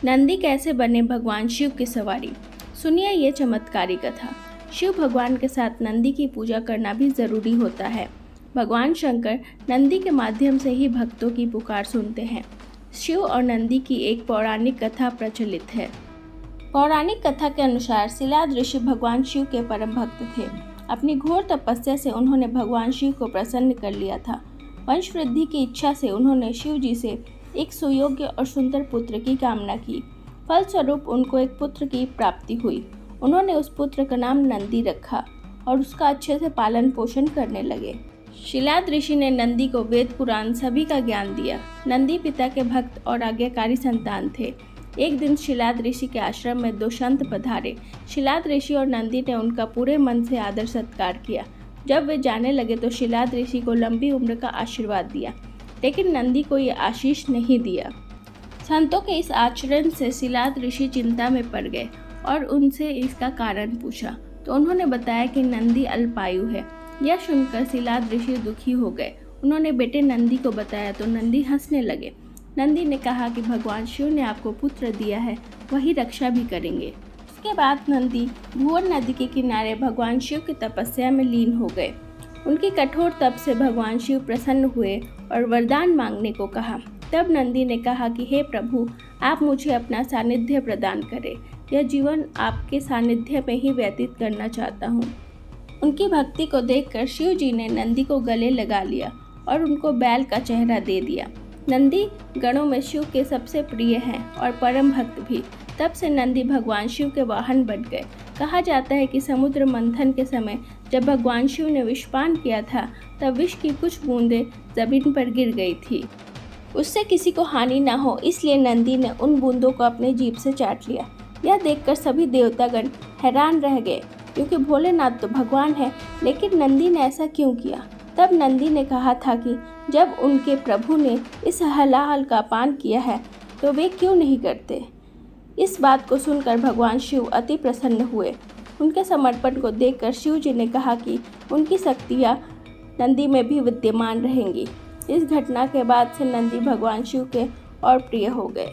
नंदी कैसे बने भगवान शिव की सवारी। सुनिए ये चमत्कारी कथा। शिव भगवान के साथ नंदी की पूजा करना भी जरूरी होता है। भगवान शंकर नंदी के माध्यम से ही भक्तों की पुकार सुनते हैं। शिव और नंदी की एक पौराणिक कथा प्रचलित है। पौराणिक कथा के अनुसार शिलाद ऋषि भगवान शिव के परम भक्त थे। अपनी घोर तपस्या से उन्होंने भगवान शिव को प्रसन्न कर लिया था। वंश वृद्धि की इच्छा से उन्होंने शिव जी से एक सुयोग्य और सुंदर पुत्र की कामना की। फलस्वरूप उनको एक पुत्र की प्राप्ति हुई। उन्होंने उस पुत्र का नाम नंदी रखा और उसका अच्छे से पालन पोषण करने लगे। शिलाद ऋषि ने नंदी को वेद पुराण सभी का ज्ञान दिया। नंदी पिता के भक्त और आज्ञाकारी संतान थे। एक दिन शिलाद ऋषि के आश्रम में दो संत पधारे। शिलाद ऋषि और नंदी ने उनका पूरे मन से आदर सत्कार किया। जब वे जाने लगे तो शिलाद ऋषि को लंबी उम्र का आशीर्वाद दिया, लेकिन नंदी को ये आशीष नहीं दिया। संतों के इस आचरण से शिलाद ऋषि चिंता में पड़ गए और उनसे इसका कारण पूछा तो उन्होंने बताया कि नंदी अल्पायु है। यह सुनकर शिलाद ऋषि दुखी हो गए। उन्होंने बेटे नंदी को बताया तो नंदी हंसने लगे। नंदी ने कहा कि भगवान शिव ने आपको पुत्र दिया है, वही रक्षा भी करेंगे। उसके बाद नंदी भुवन नदी के किनारे भगवान शिव की तपस्या में लीन हो गए। उनकी कठोर तप से भगवान शिव प्रसन्न हुए और वरदान मांगने को कहा। तब नंदी ने कहा कि हे प्रभु, आप मुझे अपना सानिध्य प्रदान करें। यह जीवन आपके सानिध्य में ही व्यतीत करना चाहता हूँ। उनकी भक्ति को देखकर शिव जी ने नंदी को गले लगा लिया और उनको बैल का चेहरा दे दिया। नंदी गणों में शिव के सबसे प्रिय हैं और परम भक्त भी। तब से नंदी भगवान शिव के वाहन बन गए। कहा जाता है कि समुद्र मंथन के समय जब भगवान शिव ने विषपान किया था तब विष की कुछ बूंदें जमीन पर गिर गई थी। उससे किसी को हानि न हो इसलिए नंदी ने उन बूंदों को अपने जीभ से चाट लिया। यह देखकर सभी देवतागण हैरान रह गए, क्योंकि भोलेनाथ तो भगवान है, लेकिन नंदी ने ऐसा क्यों किया। तब नंदी ने कहा था कि जब उनके प्रभु ने इस हलाहल का पान किया है तो वे क्यों नहीं करते। इस बात को सुनकर भगवान शिव अति प्रसन्न हुए। उनके समर्पण को देखकर शिव जी ने कहा कि उनकी शक्तियाँ नंदी में भी विद्यमान रहेंगी। इस घटना के बाद से नंदी भगवान शिव के और प्रिय हो गए।